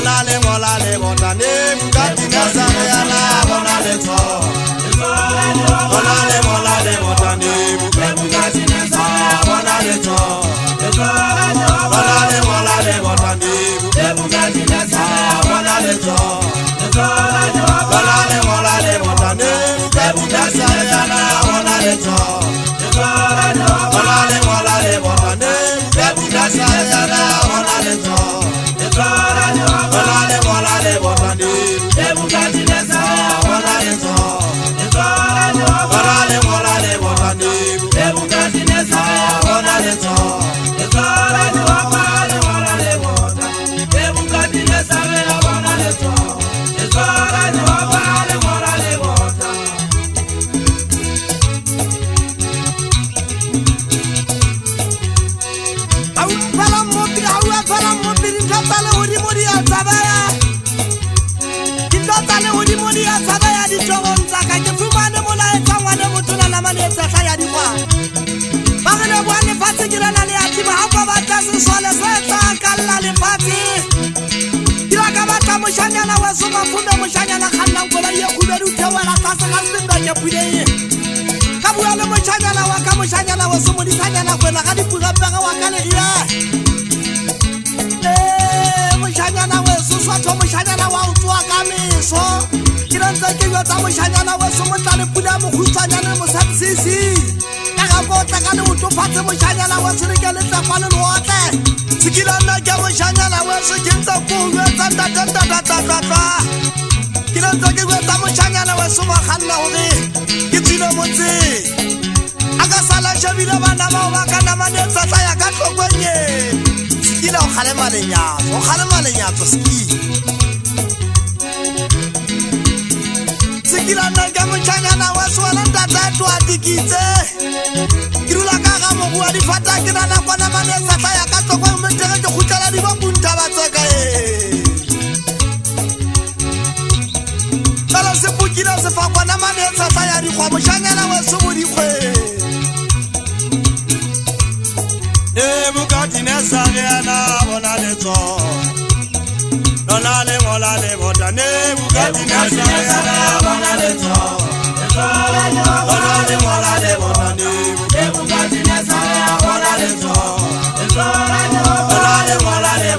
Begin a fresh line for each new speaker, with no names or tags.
Molale botane Bugatti Nazariana Molale to Molale botane Bugatti Nazariana Molale to Molale botane Bugatti Nazariana Molale to Molale botane Bugatti Nazariana Molale to Molale botane Bugatti Nazariana Molale to Molale botane Bugatti Nazariana Molale to Molale botane Bugatti Nazariana Molale to Bugatti Nazariana Molale to Molale botane Bugatti Nazariana Molale to Molale botane Bugatti Nazariana Molale to Molale